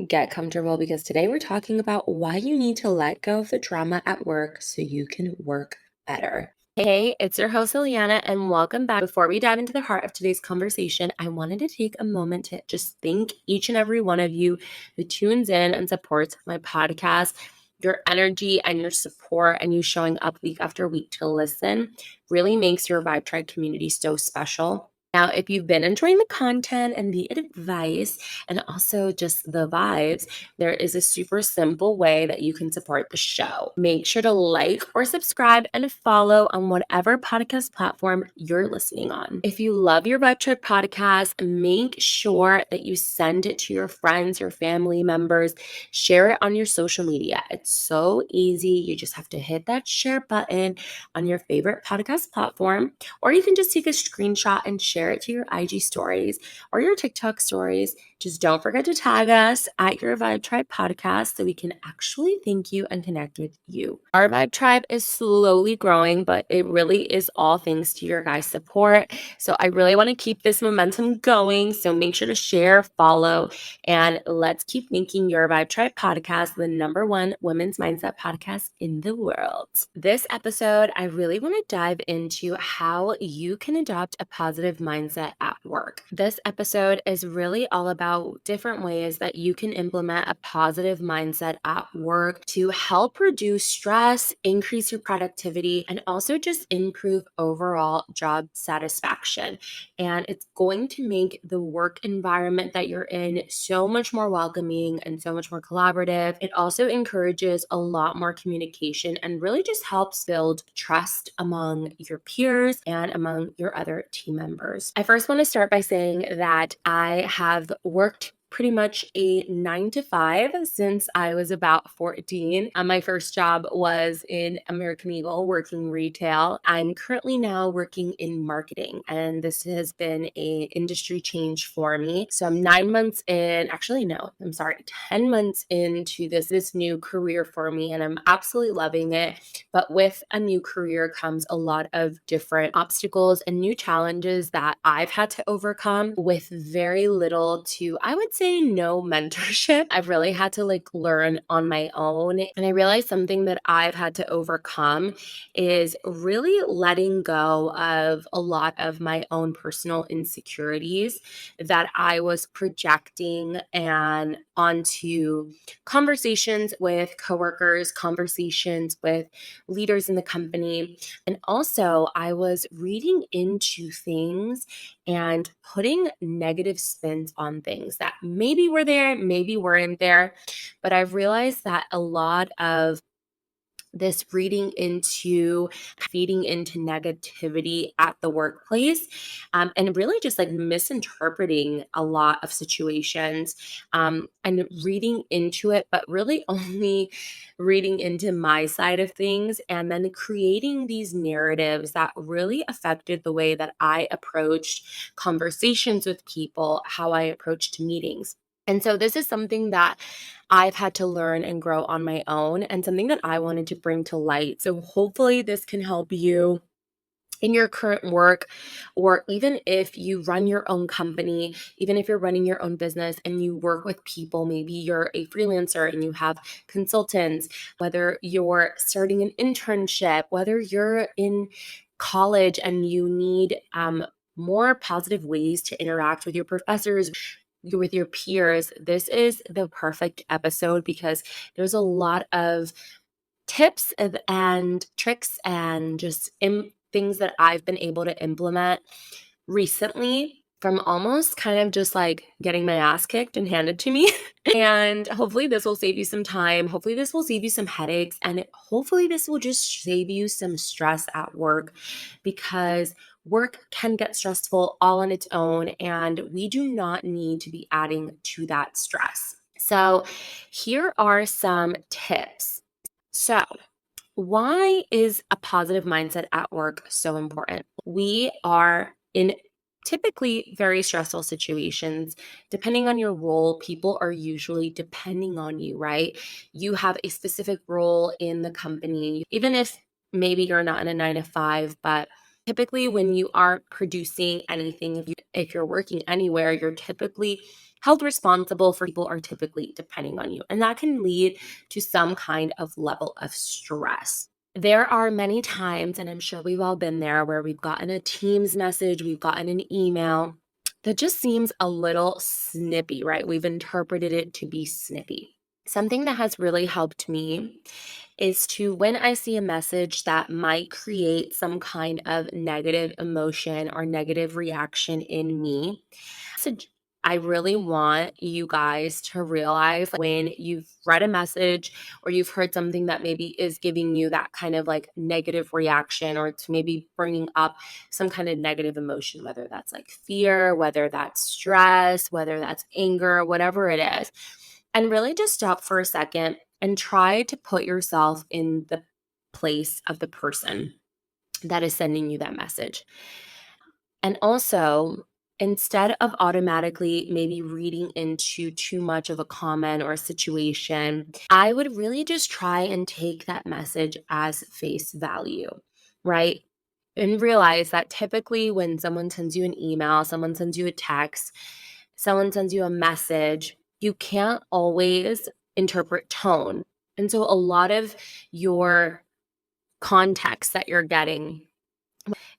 get comfortable because today we're talking about why you need to let go of the drama at work so you can work better. Hey, it's your host, Ileana, and welcome back. Before we dive into the heart of today's conversation, I wanted to take a moment to just thank each and every one of you who tunes in and supports my podcast. Your energy and your support and you showing up week after week to listen really makes your Vibe Tribe community so special. Now, if you've been enjoying the content and the advice and also just the vibes, there is a super simple way that you can support the show. Make sure to like or subscribe and follow on whatever podcast platform you're listening on. If you love your Vibe Tribe podcast, make sure that you send it to your friends, your family members, share it on your social media. It's so easy. You just have to hit that share button on your favorite podcast platform, or you can just take a screenshot and share it to your IG stories or your TikTok stories. Just don't forget to tag us at your Vibe Tribe podcast so we can actually thank you and connect with you. Our Vibe Tribe is slowly growing, but it really is all thanks to your guys' support. So I really want to keep this momentum going. So make sure to share, follow, and let's keep making your Vibe Tribe podcast the #1 women's mindset podcast in the world. This episode, I really want to dive into how you can adopt a positive mindset at work. This episode is really all about different ways that you can implement a positive mindset at work to help reduce stress, increase your productivity, and also just improve overall job satisfaction. And it's going to make the work environment that you're in so much more welcoming and so much more collaborative. It also encourages a lot more communication and really just helps build trust among your peers and among your other team members. I first want to start by saying that I have worked pretty much a 9 to 5 since I was about 14. My first job was in American Eagle working retail. I'm currently now working in marketing, and this has been a industry change for me. So I'm 9 months in, actually, no, I'm sorry, 10 months into this new career for me, and I'm absolutely loving it. But with a new career comes a lot of different obstacles and new challenges that I've had to overcome with very little to, I would say, no mentorship. I've really had to learn on my own. And I realized something that I've had to overcome is really letting go of a lot of my own personal insecurities that I was projecting and onto conversations with coworkers, conversations with leaders in the company. And also, I was reading into things and putting negative spins on things that maybe were there, maybe weren't there. But I've realized that a lot of this reading into feeding into negativity at the workplace, and really just misinterpreting a lot of situations, and reading into it, but really only reading into my side of things, and then creating these narratives that really affected the way that I approached conversations with people, how I approached meetings. And so this is something that I've had to learn and grow on my own, and something that I wanted to bring to light. So hopefully this can help you in your current work, or even if you run your own company, even if you're running your own business and you work with people, maybe you're a freelancer and you have consultants, whether you're starting an internship, whether you're in college and you need more positive ways to interact with your professors, with your peers, this is the perfect episode because there's a lot of tips and tricks and just things that I've been able to implement recently from almost kind of just getting my ass kicked and handed to me. And hopefully this will save you some time. Hopefully this will save you some headaches. And hopefully this will just save you some stress at work, because work can get stressful all on its own, and we do not need to be adding to that stress. So here are some tips. So why is a positive mindset at work so important? We are in typically very stressful situations. Depending on your role, people are usually depending on you, right? You have a specific role in the company, even if maybe you're not in a 9 to 5, but typically when you are producing anything, if you're working anywhere, you're typically held responsible for people are typically depending on you. And that can lead to some kind of level of stress. There are many times, and I'm sure we've all been there, where we've gotten a Teams message, we've gotten an email that just seems a little snippy, right? We've interpreted it to be snippy. Something that has really helped me is to, when I see a message that might create some kind of negative emotion or negative reaction in me, I really want you guys to realize when you've read a message or you've heard something that maybe is giving you that kind of like negative reaction, or it's maybe bringing up some kind of negative emotion, whether that's like fear, whether that's stress, whether that's anger, whatever it is. And really just stop for a second and try to put yourself in the place of the person that is sending you that message. And also, instead of automatically maybe reading into too much of a comment or a situation, I would really just try and take that message as face value, right? And realize that typically when someone sends you an email, someone sends you a text, someone sends you a message, you can't always interpret tone. And so a lot of your context that you're getting,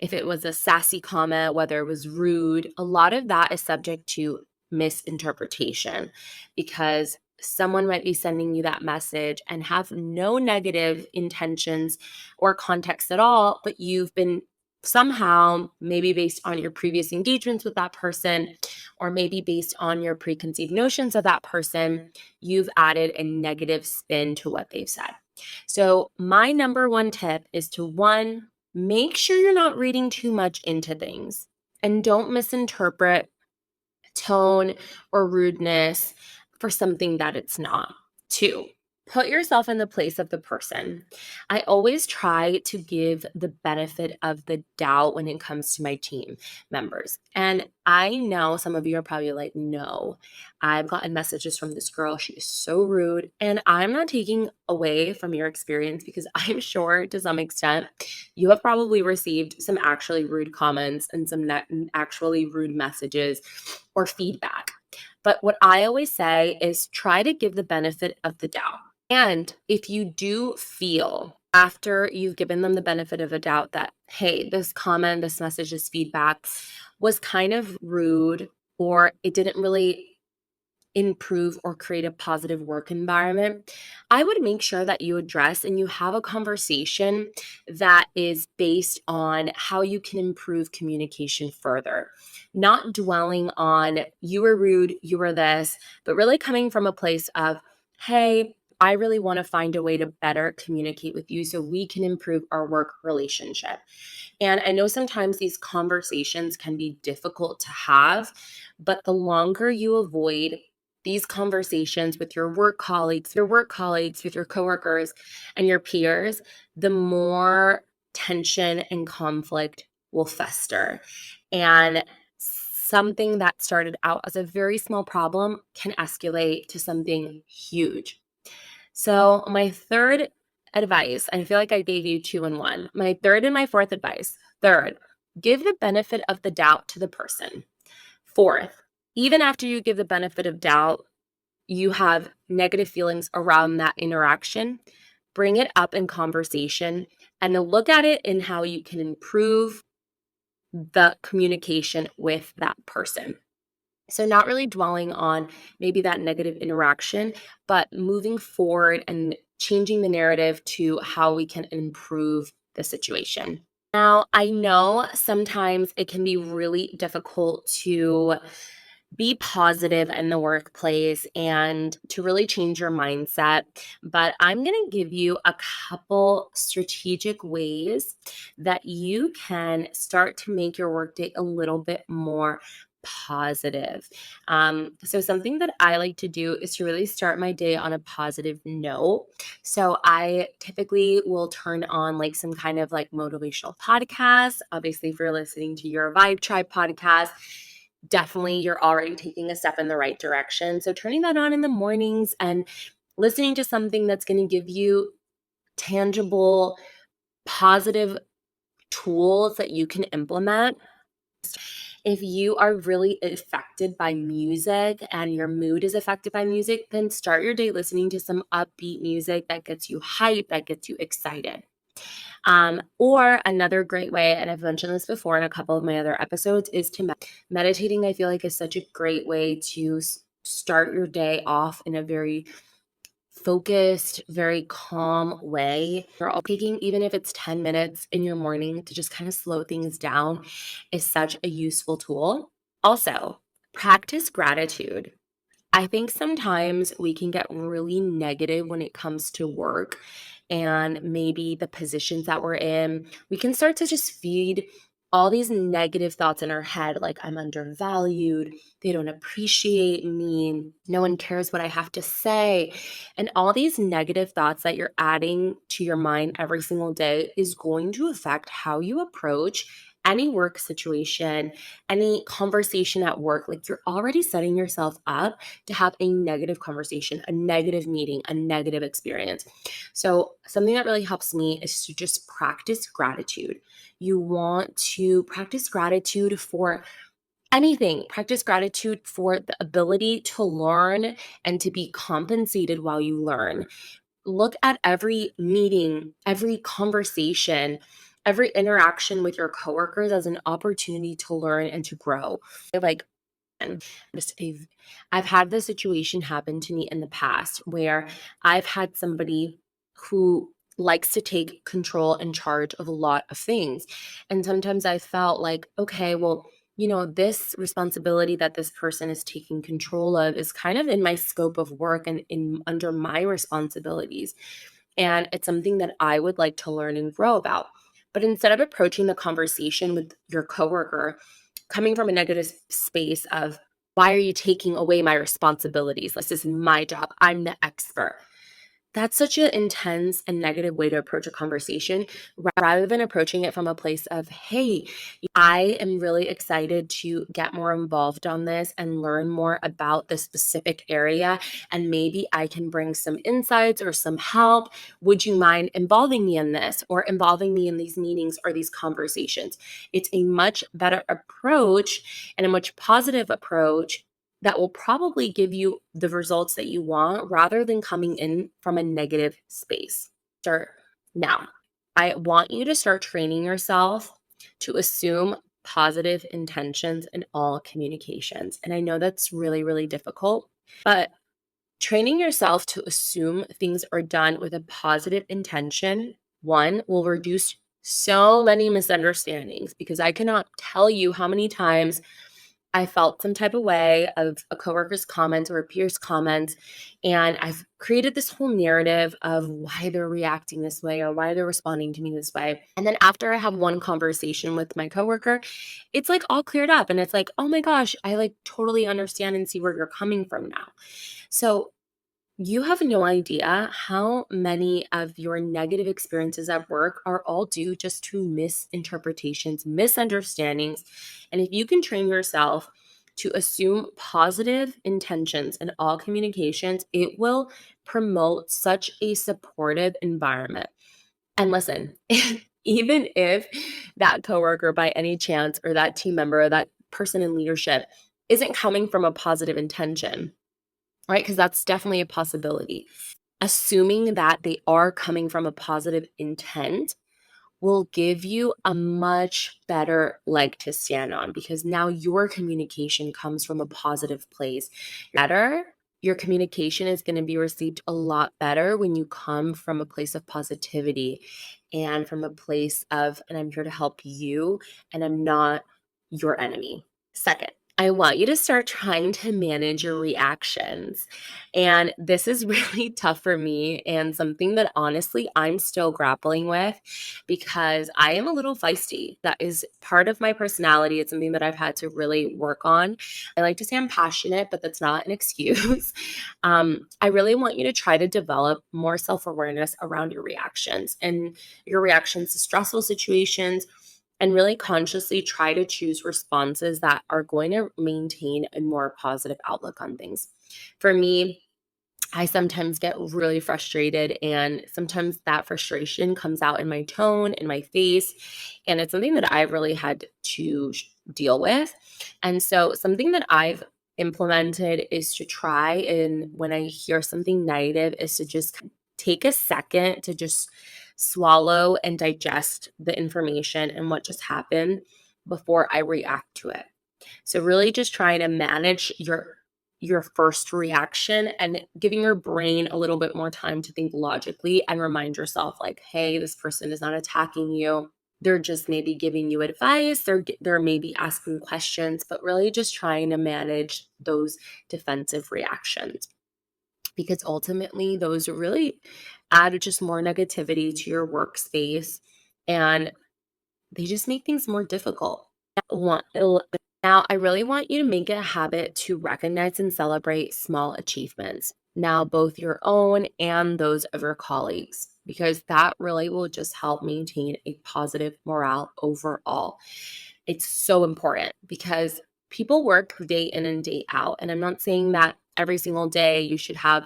if it was a sassy comment, whether it was rude, a lot of that is subject to misinterpretation, because someone might be sending you that message and have no negative intentions or context at all, but you've been somehow, maybe based on your previous engagements with that person, or maybe based on your preconceived notions of that person, you've added a negative spin to what they've said. So my number one tip is to, one, make sure you're not reading too much into things and don't misinterpret tone or rudeness for something that it's not. Two, put yourself in the place of the person. I always try to give the benefit of the doubt when it comes to my team members. And I know some of you are probably like, no, I've gotten messages from this girl. She is so rude. And I'm not taking away from your experience, because I'm sure to some extent you have probably received some actually rude comments and some actually rude messages or feedback. But what I always say is try to give the benefit of the doubt. And if you do feel after you've given them the benefit of a doubt that, hey, this comment, this message, this feedback was kind of rude, or it didn't really improve or create a positive work environment, I would make sure that you address and you have a conversation that is based on how you can improve communication further. Not dwelling on you were rude, you were this, but really coming from a place of, hey, I really want to find a way to better communicate with you so we can improve our work relationship. And I know sometimes these conversations can be difficult to have, but the longer you avoid these conversations with your work colleagues, with your coworkers and your peers, the more tension and conflict will fester. And something that started out as a very small problem can escalate to something huge. So, my third advice, I feel like I gave you two in one. My third and my fourth advice. Third, give the benefit of the doubt to the person. Fourth, even after you give the benefit of doubt, you have negative feelings around that interaction, bring it up in conversation and then look at it in how you can improve the communication with that person. So, not really dwelling on maybe that negative interaction, but moving forward and changing the narrative to how we can improve the situation. Now, I know sometimes it can be really difficult to be positive in the workplace and to really change your mindset. But I'm going to give you a couple strategic ways that you can start to make your workday a little bit more positive. So something that I like to do is to really start my day on a positive note. So I typically will turn on like some kind of like motivational podcast. Obviously, if you're listening to your Vibe Tribe podcast, definitely you're already taking a step in the right direction. So turning that on in the mornings and listening to something that's going to give you tangible, positive tools that you can implement. If you are really affected by music and your mood is affected by music, then start your day listening to some upbeat music that gets you hyped, that gets you excited. Or another great way, and I've mentioned this before in a couple of my other episodes, is to meditating. I feel like is such a great way to start your day off in a very focused, very calm way. You're all taking, even if it's 10 minutes in your morning to just kind of slow things down, is such a useful tool. Also, practice gratitude. I think sometimes we can get really negative when it comes to work and maybe the positions that we're in. We can start to just feed all these negative thoughts in our head, like I'm undervalued, they don't appreciate me, no one cares what I have to say. And all these negative thoughts that you're adding to your mind every single day is going to affect how you approach any work situation, any conversation at work. Like you're already setting yourself up to have a negative conversation, a negative meeting, a negative experience. So, something that really helps me is to just practice gratitude. You want to practice gratitude for anything, practice gratitude for the ability to learn and to be compensated while you learn. Look at every meeting, every conversation, every interaction with your coworkers as an opportunity to learn and to grow. Like, and I've had this situation happen to me in the past where I've had somebody who likes to take control and charge of a lot of things. And sometimes I felt like, okay, well, this responsibility that this person is taking control of is kind of in my scope of work and in under my responsibilities. And it's something that I would like to learn and grow about. But instead of approaching the conversation with your coworker coming from a negative space of, why are you taking away my responsibilities? This is my job. I'm the expert. That's such an intense and negative way to approach a conversation rather than approaching it from a place of, hey, I am really excited to get more involved on this and learn more about this specific area. And maybe I can bring some insights or some help. Would you mind involving me in this or involving me in these meetings or these conversations? It's a much better approach and a much positive approach that will probably give you the results that you want rather than coming in from a negative space. Start now. I want you to start training yourself to assume positive intentions in all communications. And I know that's really, really difficult, but training yourself to assume things are done with a positive intention, one, will reduce so many misunderstandings because I cannot tell you how many times I felt some type of way of a coworker's comments or a peer's comments, and I've created this whole narrative of why they're reacting this way or why they're responding to me this way. And then after I have one conversation with my coworker, it's like all cleared up and it's like, oh my gosh, I like totally understand and see where you're coming from now. So you have no idea how many of your negative experiences at work are all due just to misinterpretations, misunderstandings. And if you can train yourself to assume positive intentions in all communications, it will promote such a supportive environment. And listen, even if that coworker by any chance or that team member or that person in leadership isn't coming from a positive intention, right? Because that's definitely a possibility. Assuming that they are coming from a positive intent will give you a much better leg to stand on because now your communication comes from a positive place. Your communication is going to be received a lot better when you come from a place of positivity and from a place of, and I'm here to help you and I'm not your enemy. Second, I want you to start trying to manage your reactions. And this is really tough for me and something that honestly I'm still grappling with because I am a little feisty. That is part of my personality. It's something that I've had to really work on. I like to say I'm passionate, but that's not an excuse. I really want you to try to develop more self-awareness around your reactions and your reactions to stressful situations and really consciously try to choose responses that are going to maintain a more positive outlook on things. For me, I sometimes get really frustrated, and sometimes that frustration comes out in my tone, in my face. And it's something that I've really had to deal with. And so something that I've implemented is to try, and when I hear something negative, is to just take a second to just swallow and digest the information and what just happened before I react to it. So really just trying to manage your first reaction and giving your brain a little bit more time to think logically and remind yourself like, hey, this person is not attacking you. They're just maybe giving you advice. They're maybe asking questions, but really just trying to manage those defensive reactions, because ultimately those really add just more negativity to your workspace, and they just make things more difficult. Now, I really want you to make it a habit to recognize and celebrate small achievements, now both your own and those of your colleagues, because that really will just help maintain a positive morale overall. It's so important because people work day in and day out. And I'm not saying that every single day you should have,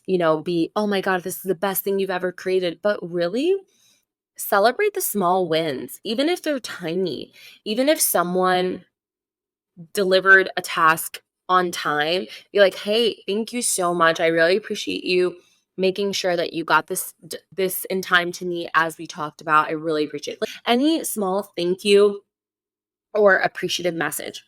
be, oh my God, this is the best thing you've ever created. But really, celebrate the small wins, even if they're tiny. Even if someone delivered a task on time, be like, hey, thank you so much. I really appreciate you making sure that you got this in time to me, as we talked about. I really appreciate it. Like, any small thank you or appreciative message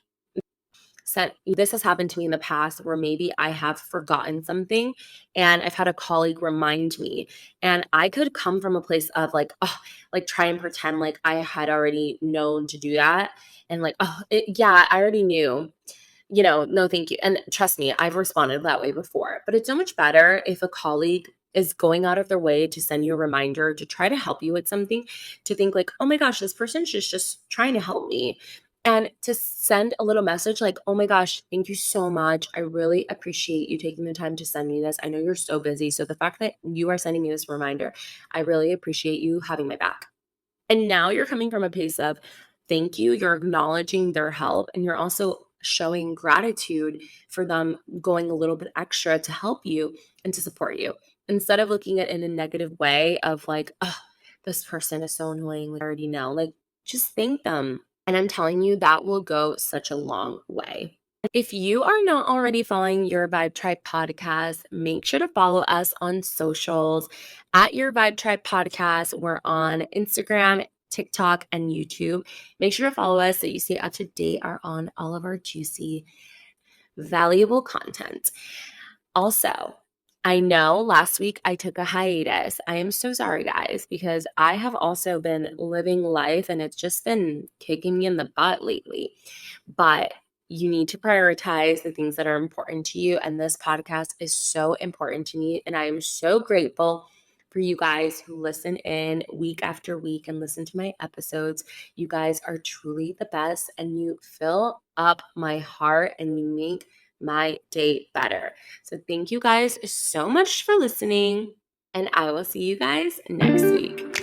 sent. This has happened to me in the past where maybe I have forgotten something and I've had a colleague remind me, and I could come from a place of like, oh, like try and pretend like I had already known to do that, and like, oh, yeah, I already knew, no, thank you. And trust me, I've responded that way before. But it's so much better if a colleague is going out of their way to send you a reminder, to try to help you with something, to think like, oh my gosh, this person's just trying to help me. And to send a little message like, oh my gosh, thank you so much. I really appreciate you taking the time to send me this. I know you're so busy. So the fact that you are sending me this reminder, I really appreciate you having my back. And now you're coming from a place of thank you. You're acknowledging their help, and you're also showing gratitude for them going a little bit extra to help you and to support you, instead of looking at it in a negative way of like, oh, this person is so annoying. Like, I already know. Like, just thank them. And I'm telling you, that will go such a long way. If you are not already following Your Vibe Tribe podcast, make sure to follow us on socials at Your Vibe Tribe podcast. We're on Instagram, TikTok, and YouTube. Make sure to follow us so you stay up to date on all of our juicy, valuable content. Also, I know last week I took a hiatus. I am so sorry, guys, because I have also been living life and it's just been kicking me in the butt lately. But you need to prioritize the things that are important to you. And this podcast is so important to me. And I am so grateful for you guys who listen in week after week and listen to my episodes. You guys are truly the best, and you fill up my heart and you make my day better. So thank you guys so much for listening, and I will see you guys next week.